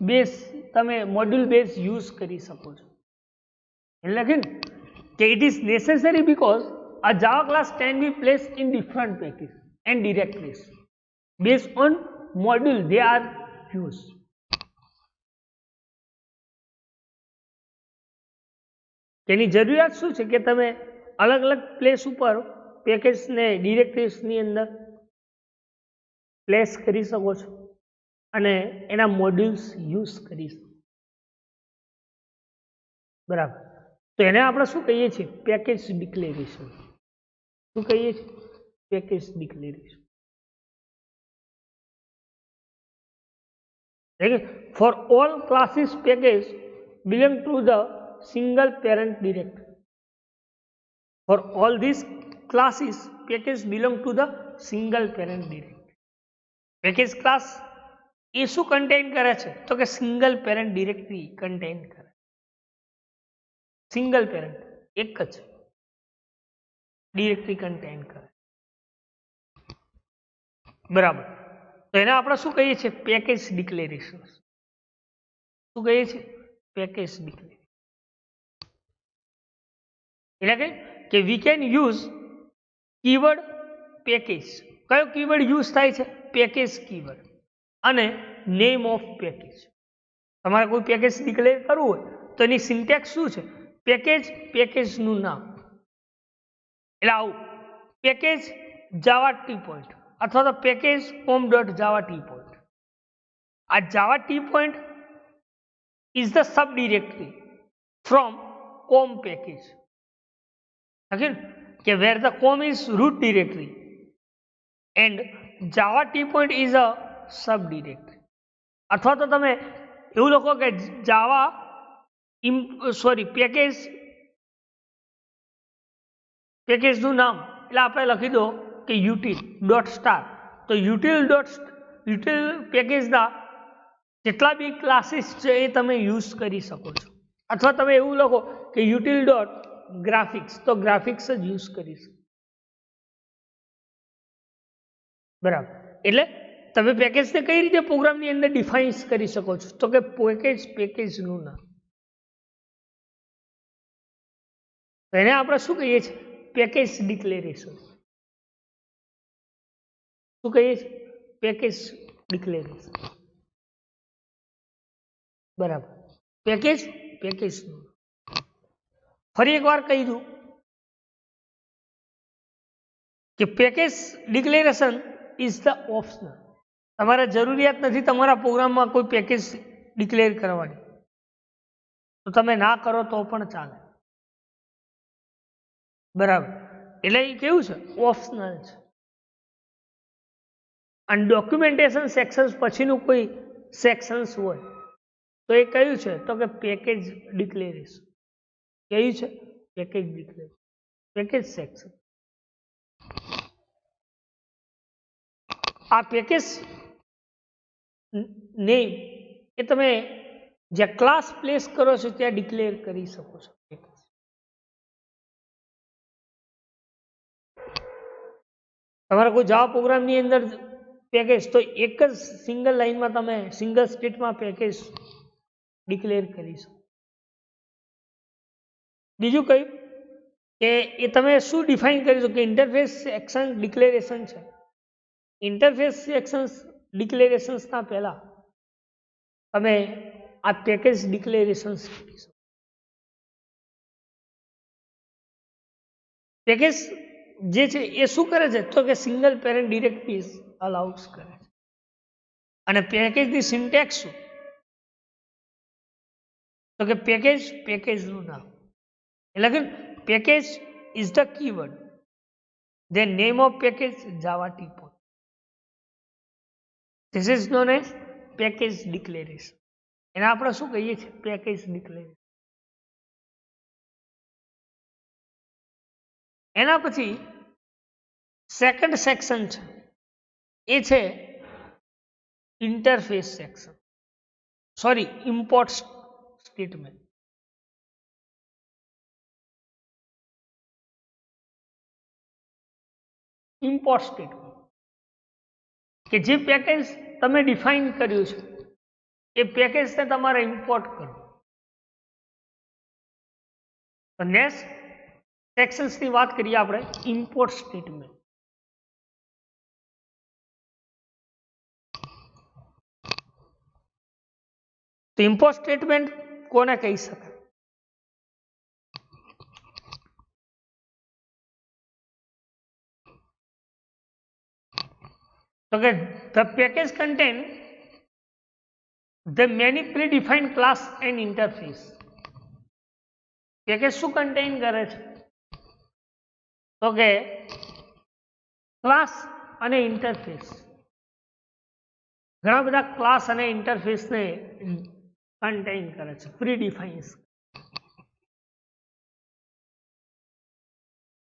બેઝ તમે મોડ્યુલ બેઝ યુઝ કરી શકો છો. એટલે કે it is necessary because a Java class can be placed in different packages and directories based on module they are used. તેની જરૂરિયાત શું છે? કે તમે અલગ અલગ પ્લેસ ઉપર પેકેજને ડિરેક્ટરીઝની અંદર પ્લેસ કરી શકો છો. અને એના મોડ્યુલ્સ યુઝ કરીશું, બરાબર. તો એને આપણે શું કહીએ છીએ? Package declaration. શું કહીએ છીએ? Package declaration. For all classes package belong to the single parent directory. For all these classes package belong to the single parent directory. Package class એ શું કન્ટેન કરે છે? તો કે સિંગલ પેરેન્ટ ડિરેક્ટરી કન્ટેન કરે. સિંગલ પેરેન્ટ એક જ directory contain કરે, બરાબર. તો એને આપણે શું કહીએ છીએ? Package declaration. શું કહીએ છીએ? Package declaration. એટલે કે we can use keyword package. કયો કીવર્ડ યુઝ થાય છે? પેકેજ કીવર્ડ અને નેમ ઓફ પેકેજ. તમારે કોઈ પેકેજ ડિક્લેર કરવું હોય તો એની સિન્ટેક્સ શું છે? પેકેજ, પેકેજનું નામ. એટલે આવું પેકેજ જાવા ટી પોઈન્ટ અથવા તો પેકેજ કોમ ડોટ જાવા ટી પોઈન્ટ. આ Javatpoint is the subdirectory from com package. Okay, where the com is root directory and java t point is a subdirectory. અથવા તો તમે એવું લખો કે જાવા પેકેજનું નામ, એટલે આપણે લખી દો કે યુટિલ ડોટ સ્ટાર. તો યુટિલ પેકેજના જેટલા બી ક્લાસીસ છે એ તમે યુઝ કરી શકો છો. અથવા તમે એવું લખો કે યુટિલ ડોટ ગ્રાફિક્સ, તો ગ્રાફિક્સ જ યુઝ કરીશું, બરાબર. એટલે તમે પેકેજને કઈ રીતે પ્રોગ્રામની અંદર ડિફાઇન કરી શકો છો? તો કે પેકેજનું નામ. એને આપણે શું કહીએ છીએ? Package declaration. શું કહીએ છીએ? પેકેજ ડિક્લેરેશન, બરાબર. પેકેજનું. ફરી એકવાર કહી દઉં કે package declaration is the optional. તમારે જરૂરિયાત નથી તમારા પ્રોગ્રામમાં કોઈ પેકેજ ડિક્લેર કરવાની, તો તમે ના કરો તો પણ ચાલે, બરાબર. એટલે એ કેવું છે? ઓપ્શનલ છે. અને ડોક્યુમેન્ટેશન સેક્શન્સ પછીનું કોઈ સેક્શન્સ હોય તો એ કયું છે? તો કે પેકેજ ડિક્લેરેશન. કયું છે? Package declaration, package section. આ પેકેજ નેમ એ તમે જ્યાં ક્લાસ પ્લેસ કરો છો ત્યાં ડિક્લેર કરી શકો છો. તમારા કોઈ જાવા પ્રોગ્રામની અંદર પેકેજ, તો એક જ સિંગલ લાઈનમાં તમે સિંગલ સ્ટેટમાં પેકેજ ડિક્લેર કરી શકો. બીજું કયું કે એ તમે શું ડિફાઇન કરી શકો? કે ઇન્ટરફેસ સેક્શન ડિક્લેરેશન છે. ઇન્ટરફેસ સેક્શન્સ ડિક્લેરેશન્સના પહેલા તમે આ પેકેજ ડિક્લેરેશન્સ કરી શકો. પેકેજ જે છે એ શું કરે છે? તો કે સિંગલ પેરેન્ટ ડિરેક્ટરીઝ અલાઉસ કરે છે. અને પેકેજની સિન્ટેક્સ શું? તો કે પેકેજનું નામ. એટલે કે package is the keyword, then name of package java t point. This is known as package declaration. એને આપણે શું કહીએ છીએ? Package declaration. એના પછી સેકન્ડ સેક્શન છે એ છે interface section, sorry import statement. Import statement કે જે પેકેજ તમે ડિફાઇન કર્યું છે એ પેકેજને તમારે ઇમ્પોર્ટ કરવું. તો નેક્સ્ટ સેક્શન્સની વાત કરીએ આપણે ઇમ્પોર્ટ સ્ટેટમેન્ટ. તો ઇમ્પોર્ટ સ્ટેટમેન્ટ કોને કહી શકાય? તો કે the package contain the many predefined class and interface. Package શું કન્ટેઇન કરે છે? તો કે ક્લાસ અને ઇન્ટરફેસ. ઘણા બધા ક્લાસ અને ઇન્ટરફેસને કન્ટેઇન કરે છે, પ્રીડિફાઇન્સ.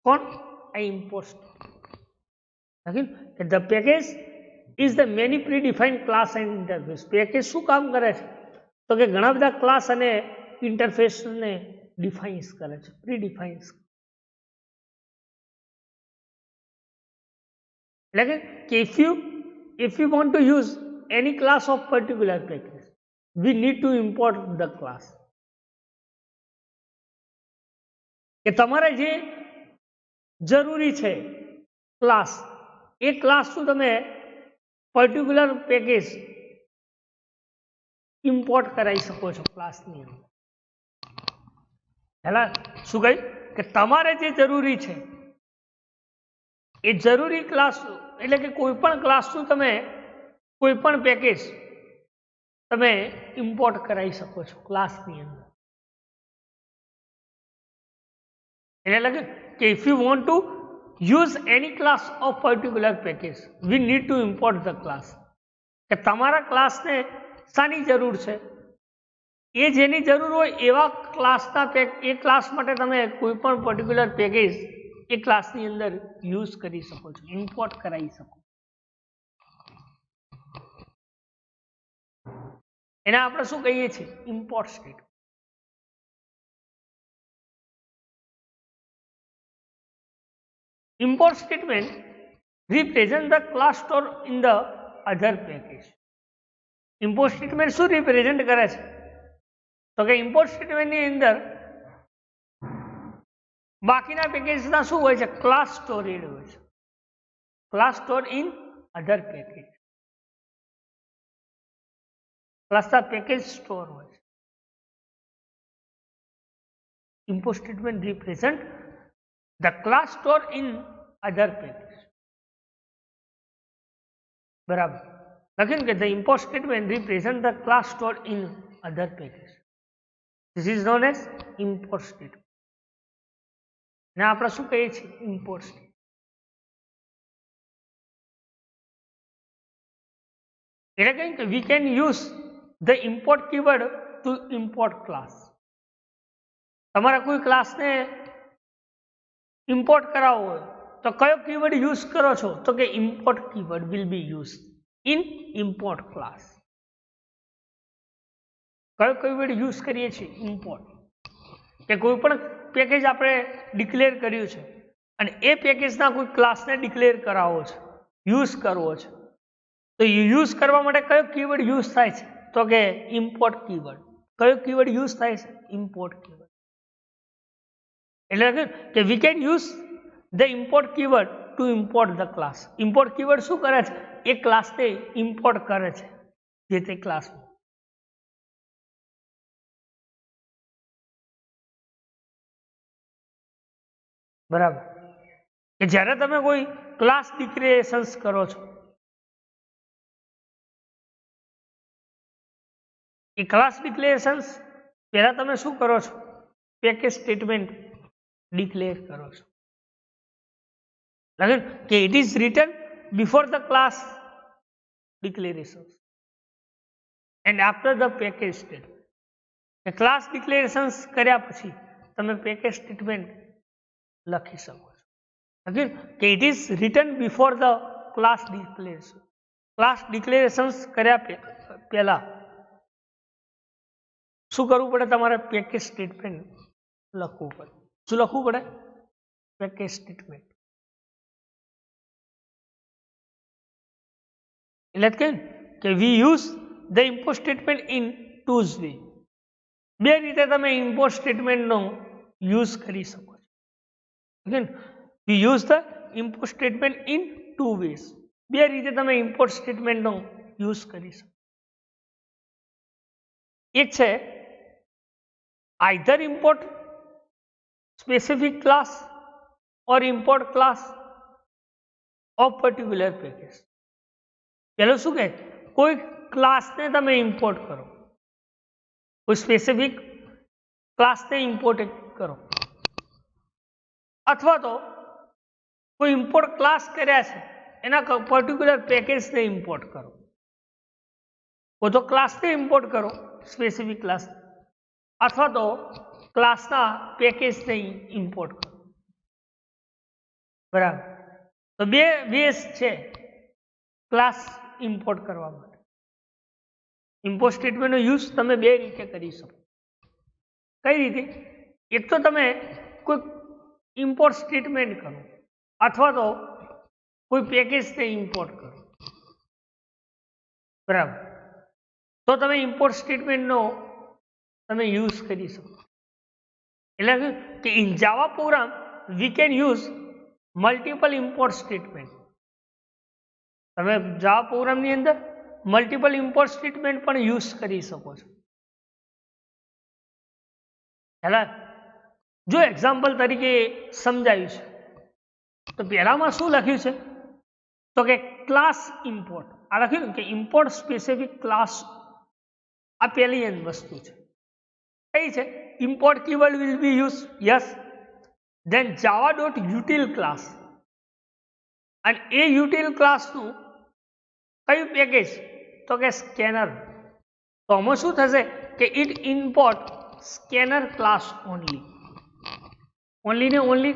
કોણ? આ import. The package is the many predefined class and interface. પેકેજ શું કામ કરે છે? તો કે ઘણા બધા ક્લાસ અને ઇન્ટરફેસને ડિફાઇન્સ કરે છે, પ્રીડિફાઇન્સ. એટલે કે if you want to use any class of particular package, we need to import the class. કે તમારે જે જરૂરી છે ક્લાસ, એ ક્લાસ શું તમે પર્ટિક્યુલર પેકેજ ઇમ્પોર્ટ કરાવી શકો છો ક્લાસની અંદર. પહેલા શું કહ્યું કે તમારે જે જરૂરી છે એ જરૂરી ક્લાસ, એટલે કે કોઈ પણ ક્લાસનું તમે કોઈ પણ પેકેજ તમે ઇમ્પોર્ટ કરાવી શકો છો ક્લાસની અંદર. એટલે કે if you want to use any class of particular package, we need to import the class. કે તમારા ક્લાસને શાની જરૂર છે? એ જેની જરૂર હોય એવા ક્લાસના એ ક્લાસ માટે તમે કોઈ પણ પર્ટિક્યુલર પેકેજ એ ક્લાસની અંદર યુઝ કરી શકો છો, ઇમ્પોર્ટ કરાવી શકો. એને આપણે શું કહીએ છીએ? Import statement. Import statement represent the class store in the other package. Import statement શું represent કરે છે? તો કે import statement ની અંદર બાકીના પેકેજના શું હોય છે? ક્લાસ સ્ટોરેડ હોય છે. Class store in other package. ક્લાસના પેકેજ સ્ટોર હોય છે. Import statement represent the class store in other package. બરાબર. લખ્યું કે the import statement represent the class store in other package. This is known as import statement. ને આપણે શું કહીએ છીએ? import statement. એટલે કે we can use the import keyword to import class. તમારા કોઈ ક્લાસને ઇમ્પોર્ટ કરાવવો હોય તો કયો કીવર્ડ યુઝ કરો છો? તો કે import keyword will be use in import class. કયો કીવર્ડ યુઝ કરીએ છીએ? ઇમ્પોર્ટ. કે કોઈ પણ પેકેજ આપણે ડિક્લેર કર્યું છે અને એ પેકેજના કોઈ ક્લાસને ડિક્લેર કરાવવો છે, યુઝ કરવો છે, તો યુઝ કરવા માટે કયો કીવર્ડ યુઝ થાય છે? તો કે ઇમ્પોર્ટ કીવર્ડ. કયો કીવર્ડ યુઝ થાય છે? Import keyword. એટલે કે we can use the import keyword to import the class. import keyword શું કરે છે? એ ક્લાસને ઇમ્પોર્ટ કરે છે જે તે ક્લાસમાં. બરાબર. કે જ્યારે તમે કોઈ ક્લાસ ડિક્લેરેશન્સ કરો છો, એ ક્લાસ ડિક્લેરેશન્સ પહેલા તમે શું કરો છો? પેકેજ સ્ટેટમેન્ટ ડિક્લેર કરો છો. કે it is written before the class declaration and after the package statement. Class declarations કર્યા પછી તમે પેકેજ સ્ટેટમેન્ટ લખી શકો છો. કે it is written before the class declaration. Class declarations કર્યા પહેલા શું કરવું પડે? તમારે પેકેજ સ્ટેટમેન્ટ લખવું પડે. શું લખવું પડે? Package statement. એટલે કે we use the import statement in two way. બે રીતે તમે ઇમ્પોર્ટ સ્ટેટમેન્ટનો યુઝ કરી શકો છો. We use the import statement in two ways. બે રીતે તમે ઇમ્પોર્ટ સ્ટેટમેન્ટનો યુઝ કરી શકો. એક છે either import specific class or import class of particular package. પેલું શું કહે? કોઈ ક્લાસને તમે ઇમ્પોર્ટ કરો કોઈ સ્પેસિફિક ક્લાસને ઇમ્પોર્ટ કરો, અથવા તો કોઈ ઇમ્પોર્ટ ક્લાસ કર્યા છે એના પર્ટિક્યુલર પેકેજને ઇમ્પોર્ટ કરો. કોઈ તો ક્લાસને ઇમ્પોર્ટ કરો, સ્પેસિફિક ક્લાસ, અથવા તો ક્લાસના પેકેજને ઇમ્પોર્ટ કરો. બરાબર. તો બે વેસ છે ક્લાસ ઇમ્પોર્ટ કરવા માટે. ઇમ્પોર્ટ સ્ટેટમેન્ટનો યુઝ તમે બે રીતે કરી શકો. કઈ રીતે? એક તો તમે કોઈ ઇમ્પોર્ટ સ્ટેટમેન્ટ કરો, અથવા તો કોઈ પેકેજને ઇમ્પોર્ટ કરો. બરાબર. તો તમે ઇમ્પોર્ટ સ્ટેટમેન્ટનો તમે યુઝ કરી શકો. એટલે કે in Java program V can use multiple import statement. તમે જાવા પ્રોગ્રામની અંદર મલ્ટિપલ ઇમ્પોર્ટ સ્ટેટમેન્ટ પણ યુઝ કરી શકો છો. હેલા જો એક્ઝામ્પલ તરીકે સમજાયું છે, તો પહેલામાં શું લખ્યું છે? તો કે ક્લાસ ઇમ્પોર્ટ. આ લખ્યું ને કે ઇમ્પોર્ટ સ્પેસિફિક ક્લાસ. આ પહેલી વસ્તુ છે. કઈ છે? Import keyword will be use, yes. Then Java dot util class, અને એ યુટિલ ક્લાસનું કયું પેકેજ? તો કે સ્કેનર. તો આમાં શું થશે કે it import scanner class only. Only ને ઓનલી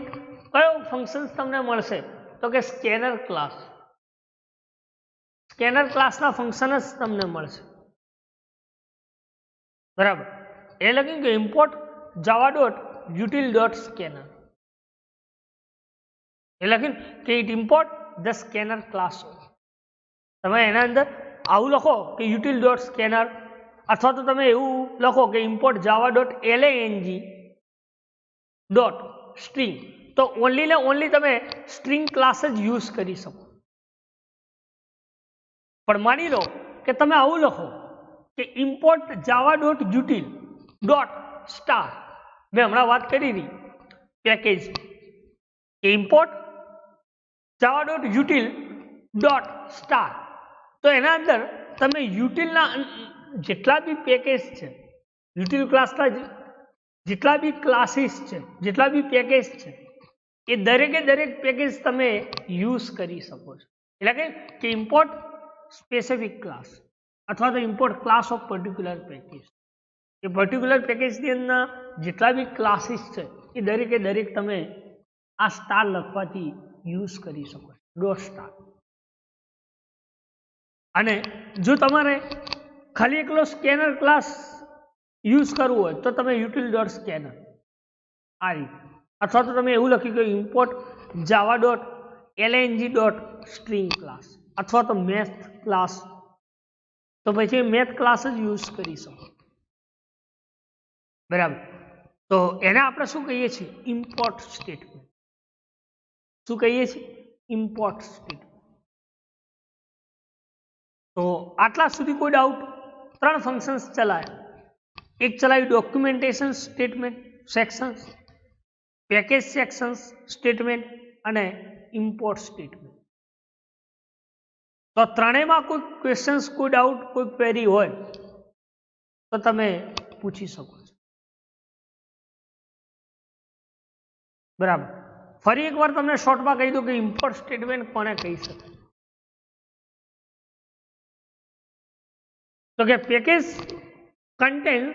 કયો ફંક્શન તમને મળશે? તો કે સ્કેનર ક્લાસ. સ્કેનર ક્લાસના ફંક્શન જ તમને મળશે. બરાબર. એ લખ્યું કે import Java dot યુટિલ dot scanner. એ લખ્યું કે it import the scanner class. તમે એના અંદર આવું લખો કે યુટિલ ડોટ સ્કેનર, અથવા તો તમે એવું લખો કે import Java dot lang dot string, તો ઓનલી ને ઓનલી તમે સ્ટ્રિંગ ક્લાસ જ યુઝ કરી શકો. પણ માની લો કે તમે આવું લખો કે import Java dot યુટિલ dot star. મેં હમણાં વાત કરી હતી પેકેજ કે import Java dot યુટિલ dot star. તો એના અંદર તમે યુટિલના જેટલા બી પેકેજ છે, યુટિલ ક્લાસના જેટલા બી ક્લાસીસ છે, જેટલા બી પેકેજ છે, એ દરેકે દરેક પેકેજ તમે યુઝ કરી શકો છો. એટલે કે ઇમ્પોર્ટ સ્પેસિફિક ક્લાસ અથવા તો import class of particular package. A particular પેકેજની અંદર જેટલા બી ક્લાસીસ છે એ દરેકે દરેક તમે આ સ્ટાર લખવાથી યુઝ કરી શકો છો, ડોટ સ્ટાર. અને જો તમારે ખાલી એકલો સ્કેનર ક્લાસ યુઝ કરવું હોય તો તમે યુટિલ ડોટ સ્કેનર આ રીતે, અથવા તો તમે એવું લખ્યું કે import Java dot lang dot string class, અથવા તો મેથ ક્લાસ, તો પછી મેથ ક્લાસ જ યુઝ કરી શકો. બરાબર. તો એને આપણે શું કહીએ છીએ? Import statement. શું કહીએ છીએ? Import statement. તો આટલા સુધી કોઈ ડાઉટ? 3 ફંક્શન્સ ચલાયા. એક ચલાવ્યું documentation statement sections, package sections statement અને ઇમ્પોર્ટ સ્ટેટમેન્ટ. તો ત્રણેયમાં કોઈ ક્વેશ્ચન્સ, કોઈ ડાઉટ, કોઈ ક્વેરી હોય તો તમે પૂછી શકો છો. બરાબર. ફરી એકવાર તમને શોર્ટમાં કહી દઉં કે ઇમ્પોર્ટ સ્ટેટમેન્ટ કોને કહી શકાય? તો કે package contain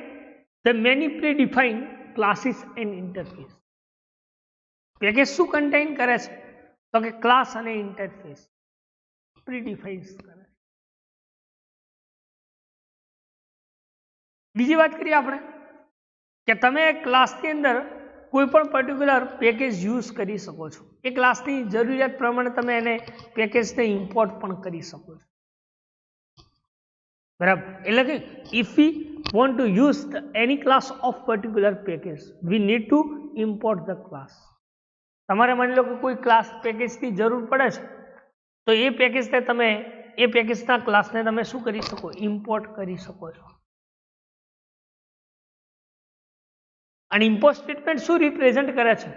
the many predefined classes and interface. Package શું કન્ટેન કરે છે? તો કે ક્લાસ અને ઇન્ટરફેસ પ્રીડિફાઇન કરે. બીજી વાત કરીએ આપણે કે તમે ક્લાસની અંદર કોઈ પણ પર્ટિક્યુલર પેકેજ યુઝ કરી શકો છો. એ ક્લાસની જરૂરિયાત પ્રમાણે તમે એને પેકેજને ઇમ્પોર્ટ પણ કરી શકો છો. બરાબર. એટલે કે if V want to use any class of particular package, we need to import the class. તમારે માની લો કે કોઈ ક્લાસ પેકેજની જરૂર પડે છે, તો એ પેકેજને તમે એ પેકેજના ક્લાસને તમે શું કરી શકો? ઇમ્પોર્ટ કરી શકો છો. અને ઇમ્પોર્ટ સ્ટેટમેન્ટ શું રિપ્રેઝન્ટ કરે છે?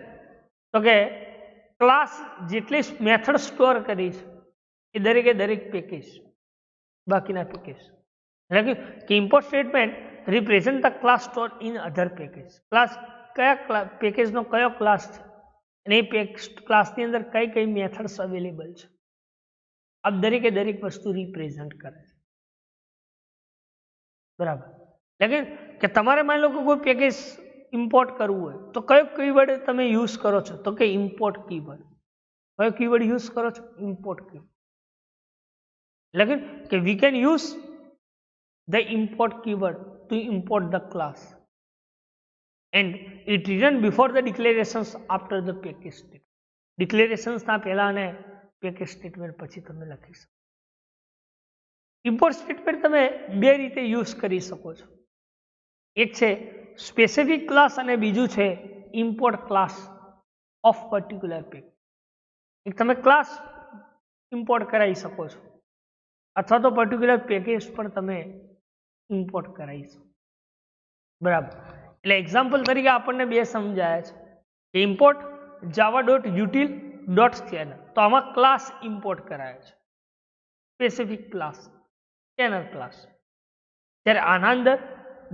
તો કે ક્લાસ જેટલી મેથડ સ્ટોર કરી છે એ દરેકે દરેક પેકેજ, બાકીના પેકેજ. એટલે કે import statement represent the class store in other package. Class કયા પેકેજનો કયો ક્લાસ છે અને એ ક્લાસની અંદર કઈ કઈ મેથડ્સ અવેલેબલ છે. આ દરેકે દરેક વસ્તુ રિપ્રેઝન્ટ કરે છે. બરાબર. એટલે કે તમારે માની લો કે કોઈ પેકેજ ઇમ્પોર્ટ કરવું હોય તો કયો કીવર્ડ તમે યુઝ કરો છો, તો કે ઇમ્પોર્ટ કીવર્ડ. કયો કીવર્ડ યુઝ કરો છો? Import keyword. એટલે કે we can use the import keyword to import the class and it return before the declarations after the package statement. ડિક્લેરેશન્સના પહેલા અને પેકેજ સ્ટેટમેન્ટ પછી તમે લખી શકો. ઇમ્પોર્ટ સ્ટેટમેન્ટ તમે બે રીતે યુઝ કરી શકો છો. એક છે સ્પેસિફિક ક્લાસ અને બીજું છે import class of particular package. એક તમે ક્લાસ ઇમ્પોર્ટ કરાવી શકો છો અથવા તો પર્ટિક્યુલર પેકેજ પણ તમે ઇમ્પોર્ટ કરાવી શકો. બરાબર. એટલે એક્ઝામ્પલ તરીકે આપણને બે સમજાયા છે કે ઇમ્પોર્ટ java.util.scanner. તો આમાં ક્લાસ ઇમ્પોર્ટ કરાયો છે, સ્પેસિફિક ક્લાસ, સ્કેનર ક્લાસ. ત્યારે આના અંદર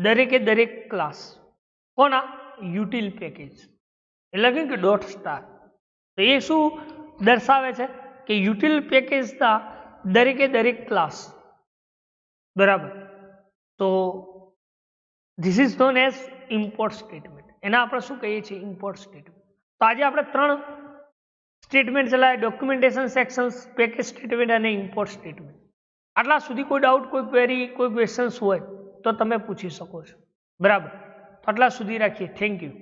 દરેકે દરેક ક્લાસ કોના? યુટિલ પેકેજ. એટલે કે ડોટ સ્ટાર. તો એ શું દર્શાવે છે કે યુટિલ પેકેજના દરેકે દરેક ક્લાસ. બરાબર. તો this is known as import statement. એના આપણે શું કહીએ છીએ? Import statement. તો આજે આપણે 3 સ્ટેટમેન્ટ ચલાવ્યા: ડોક્યુમેન્ટેશન સેક્શન્સ, પેકેજ સ્ટેટમેન્ટ અને ઇમ્પોર્ટ સ્ટેટમેન્ટ. આટલા સુધી કોઈ ડાઉટ, કોઈ ક્વેરી, કોઈ ક્વેશ્ચન્સ હોય તો તમે પૂછી શકો છો. બરાબર. તો આટલા સુધી રાખીએ. Thank you.